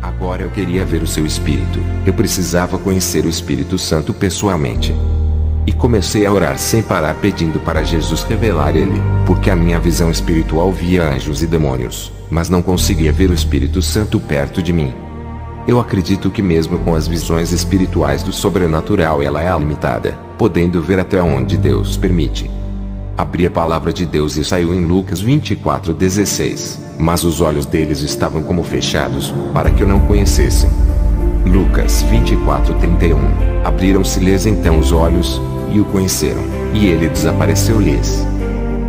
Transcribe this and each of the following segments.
Agora eu queria ver o seu Espírito. Eu precisava conhecer o Espírito Santo pessoalmente. E comecei a orar sem parar pedindo para Jesus revelar ele, porque a minha visão espiritual via anjos e demônios, mas não conseguia ver o Espírito Santo perto de mim. Eu acredito que mesmo com as visões espirituais do sobrenatural ela é limitada, podendo ver até onde Deus permite. Abri a palavra de Deus e saiu em Lucas 24:16, mas os olhos deles estavam como fechados, para que eu não conhecessem. Lucas 24:31, abriram-se-lhes então os olhos, e o conheceram, e ele desapareceu-lhes.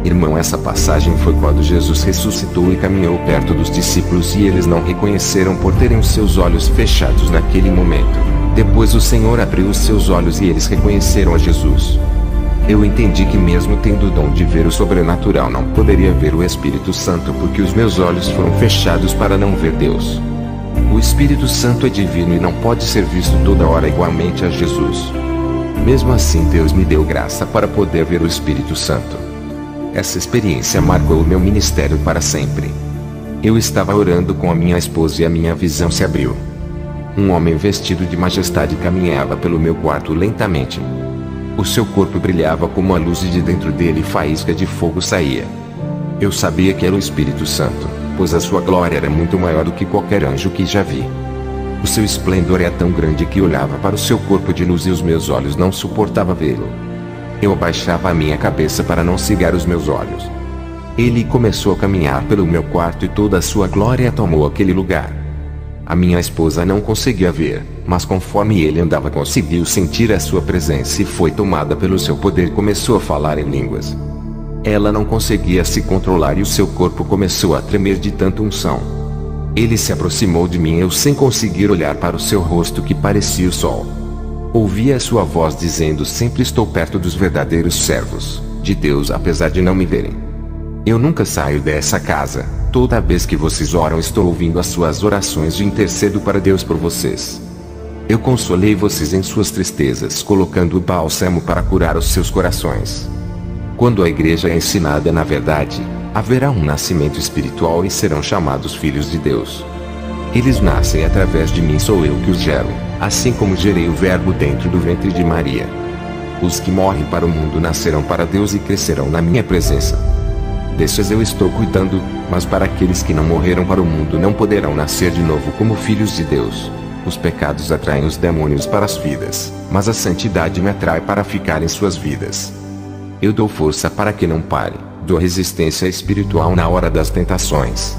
Irmão, essa passagem foi quando Jesus ressuscitou e caminhou perto dos discípulos e eles não reconheceram por terem os seus olhos fechados naquele momento. Depois o Senhor abriu os seus olhos e eles reconheceram a Jesus. Eu entendi que mesmo tendo o dom de ver o sobrenatural não poderia ver o Espírito Santo porque os meus olhos foram fechados para não ver Deus. O Espírito Santo é divino e não pode ser visto toda hora igualmente a Jesus. Mesmo assim Deus me deu graça para poder ver o Espírito Santo. Essa experiência marcou o meu ministério para sempre. Eu estava orando com a minha esposa e a minha visão se abriu. Um homem vestido de majestade caminhava pelo meu quarto lentamente. O seu corpo brilhava como a luz e de dentro dele faísca de fogo saía. Eu sabia que era o Espírito Santo, pois a sua glória era muito maior do que qualquer anjo que já vi. O seu esplendor é tão grande que olhava para o seu corpo de luz e os meus olhos não suportavam vê-lo. Eu abaixava a minha cabeça para não cegar os meus olhos. Ele começou a caminhar pelo meu quarto e toda a sua glória tomou aquele lugar. A minha esposa não conseguia ver, mas conforme ele andava conseguiu sentir a sua presença e foi tomada pelo seu poder e começou a falar em línguas. Ela não conseguia se controlar e o seu corpo começou a tremer de tanta unção. Ele se aproximou de mim e eu sem conseguir olhar para o seu rosto que parecia o sol. Ouvia a sua voz dizendo: sempre estou perto dos verdadeiros servos de Deus apesar de não me verem. Eu nunca saio dessa casa, toda vez que vocês oram estou ouvindo as suas orações e intercedo para Deus por vocês. Eu consolei vocês em suas tristezas colocando o bálsamo para curar os seus corações. Quando a igreja é ensinada na verdade, haverá um nascimento espiritual e serão chamados filhos de Deus. Eles nascem através de mim, sou eu que os gero, assim como gerei o verbo dentro do ventre de Maria. Os que morrem para o mundo nascerão para Deus e crescerão na minha presença. Desses eu estou cuidando, mas para aqueles que não morreram para o mundo não poderão nascer de novo como filhos de Deus. Os pecados atraem os demônios para as vidas, mas a santidade me atrai para ficar em suas vidas. Eu dou força para que não pare, dou resistência espiritual na hora das tentações.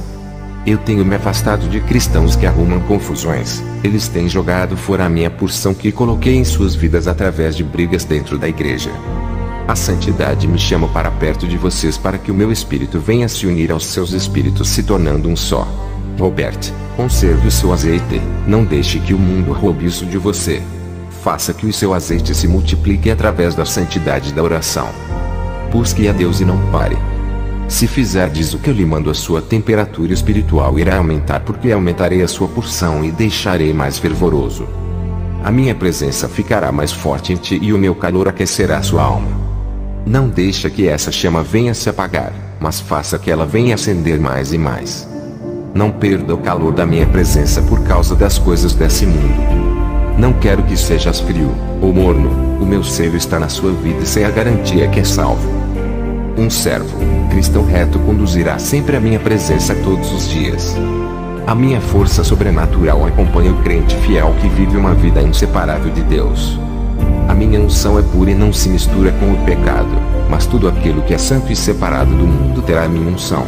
Eu tenho me afastado de cristãos que arrumam confusões, eles têm jogado fora a minha porção que coloquei em suas vidas através de brigas dentro da igreja. A santidade me chama para perto de vocês para que o meu espírito venha se unir aos seus espíritos se tornando um só. Robert, conserve o seu azeite, não deixe que o mundo roube isso de você. Faça que o seu azeite se multiplique através da santidade da oração. Busque a Deus e não pare. Se fizerdes o que eu lhe mando, a sua temperatura espiritual irá aumentar, porque aumentarei a sua porção e deixarei mais fervoroso. A minha presença ficará mais forte em ti e o meu calor aquecerá sua alma. Não deixe que essa chama venha se apagar, mas faça que ela venha acender mais e mais. Não perda o calor da minha presença por causa das coisas desse mundo. Não quero que sejas frio ou morno, o meu selo está na sua vida e sei a garantia que é salvo. Um servo cristão reto conduzirá sempre a minha presença todos os dias. A minha força sobrenatural acompanha o crente fiel que vive uma vida inseparável de Deus. A minha unção é pura e não se mistura com o pecado, mas tudo aquilo que é santo e separado do mundo terá a minha unção.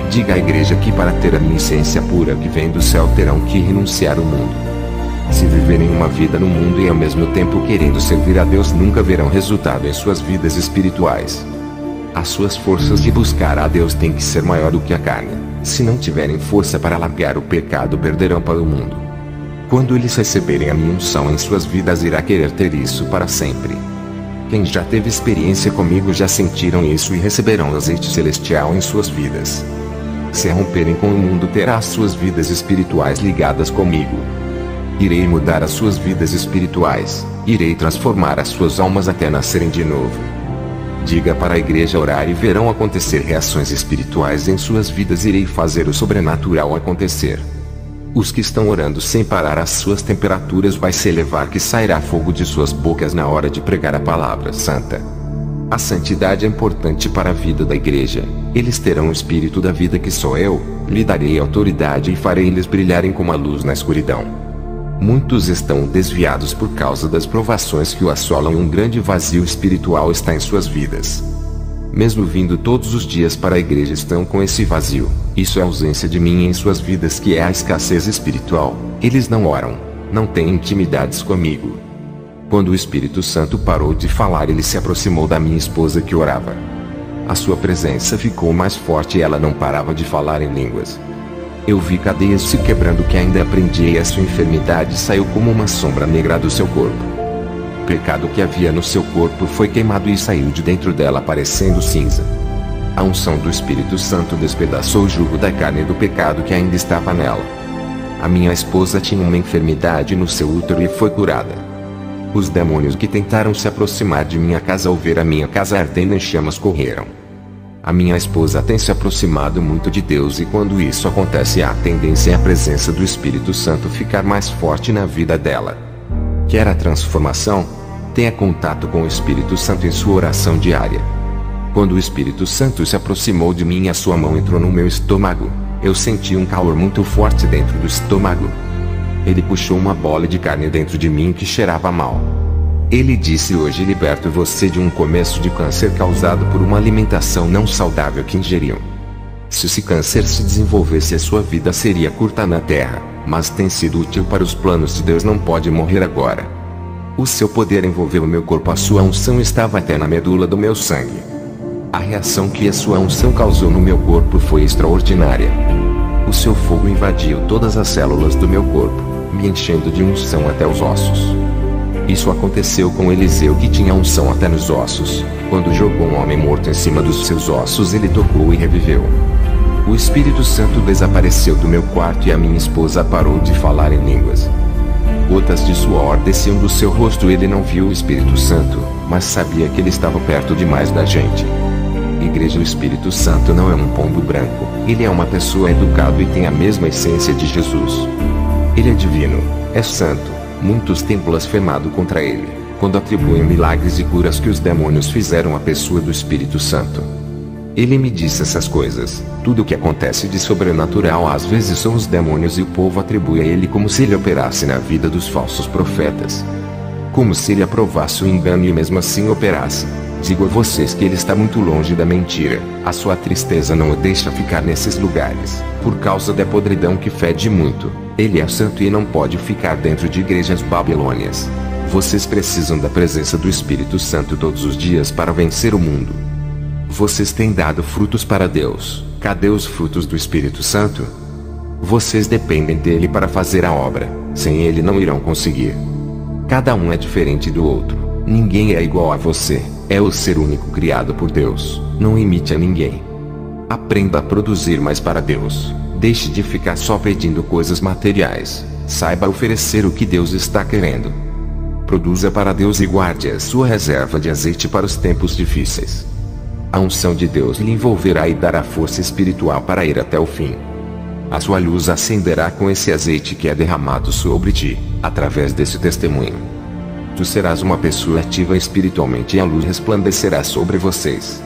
Diga à igreja que para ter a minha essência pura que vem do céu terão que renunciar ao mundo. Se viverem uma vida no mundo e ao mesmo tempo querendo servir a Deus, nunca verão resultado em suas vidas espirituais. As suas forças de buscar a Deus têm que ser maior do que a carne. Se não tiverem força para largar o pecado, perderão para o mundo. Quando eles receberem a minha unção em suas vidas, irá querer ter isso para sempre. Quem já teve experiência comigo já sentiram isso e receberão o azeite celestial em suas vidas. Se romperem com o mundo, terá as suas vidas espirituais ligadas comigo. Irei mudar as suas vidas espirituais, irei transformar as suas almas até nascerem de novo. Diga para a igreja orar e verão acontecer reações espirituais em suas vidas, irei fazer o sobrenatural acontecer. Os que estão orando sem parar, as suas temperaturas vai se elevar, que sairá fogo de suas bocas na hora de pregar a palavra santa. A santidade é importante para a vida da igreja. Eles terão o espírito da vida que sou eu, lhe darei autoridade e farei eles brilharem como a luz na escuridão. Muitos estão desviados por causa das provações que o assolam, e um grande vazio espiritual está em suas vidas. Mesmo vindo todos os dias para a igreja, estão com esse vazio. Isso é a ausência de mim em suas vidas, que é a escassez espiritual. Eles não oram, não têm intimidades comigo. Quando o Espírito Santo parou de falar, ele se aproximou da minha esposa, que orava. A sua presença ficou mais forte e ela não parava de falar em línguas. Eu vi cadeias se quebrando, que ainda aprendia, e a sua enfermidade saiu como uma sombra negra do seu corpo. O pecado que havia no seu corpo foi queimado e saiu de dentro dela parecendo cinza. A unção do Espírito Santo despedaçou o jugo da carne do pecado que ainda estava nela. A minha esposa tinha uma enfermidade no seu útero e foi curada. Os demônios que tentaram se aproximar de minha casa ao ver a minha casa ardendo em chamas correram. A minha esposa tem se aproximado muito de Deus, e quando isso acontece, a tendência é a presença do Espírito Santo ficar mais forte na vida dela. Quer a transformação? Tenha contato com o Espírito Santo em sua oração diária. Quando o Espírito Santo se aproximou de mim, a sua mão entrou no meu estômago. Eu senti um calor muito forte dentro do estômago. Ele puxou uma bola de carne dentro de mim que cheirava mal. Ele disse: hoje liberto você de um começo de câncer causado por uma alimentação não saudável que ingeriu. Se esse câncer se desenvolvesse, a sua vida seria curta na terra, mas tem sido útil para os planos de Deus. Não pode morrer agora. O seu poder envolveu o meu corpo, a sua unção estava até na medula do meu sangue. A reação que a sua unção causou no meu corpo foi extraordinária. O seu fogo invadiu todas as células do meu corpo, me enchendo de unção até os ossos. Isso aconteceu com Eliseu, que tinha unção até nos ossos. Quando jogou um homem morto em cima dos seus ossos, ele tocou e reviveu. O Espírito Santo desapareceu do meu quarto e a minha esposa parou de falar em línguas. Gotas de suor desciam do seu rosto. Ele não viu o Espírito Santo, mas sabia que ele estava perto demais da gente. Igreja, o Espírito Santo não é um pombo branco. Ele é uma pessoa educada e tem a mesma essência de Jesus. Ele é divino, é santo. Muitos têm blasfemado contra ele, quando atribuem milagres e curas que os demônios fizeram à pessoa do Espírito Santo. Ele me disse essas coisas. Tudo o que acontece de sobrenatural às vezes são os demônios, e o povo atribui a ele como se ele operasse na vida dos falsos profetas. Como se ele aprovasse o engano e mesmo assim operasse. Digo a vocês que ele está muito longe da mentira. A sua tristeza não o deixa ficar nesses lugares, por causa da podridão que fede muito. Ele é santo e não pode ficar dentro de igrejas babilônias. Vocês precisam da presença do Espírito Santo todos os dias para vencer o mundo. Vocês têm dado frutos para Deus. Cadê os frutos do Espírito Santo? Vocês dependem dele para fazer a obra. Sem ele não irão conseguir. Cada um é diferente do outro. Ninguém é igual a você. É o ser único criado por Deus. Não imite a ninguém. Aprenda a produzir mais para Deus. Deixe de ficar só pedindo coisas materiais. Saiba oferecer o que Deus está querendo. Produza para Deus e guarde a sua reserva de azeite para os tempos difíceis. A unção de Deus lhe envolverá e dará força espiritual para ir até o fim. A sua luz acenderá com esse azeite que é derramado sobre ti, através desse testemunho. Tu serás uma pessoa ativa espiritualmente e a luz resplandecerá sobre vocês.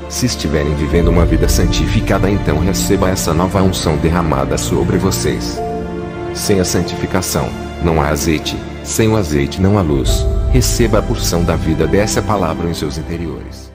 Se estiverem vivendo uma vida santificada, então receba essa nova unção derramada sobre vocês. Sem a santificação, não há azeite. Sem o azeite não há luz. Receba a porção da vida dessa palavra em seus interiores.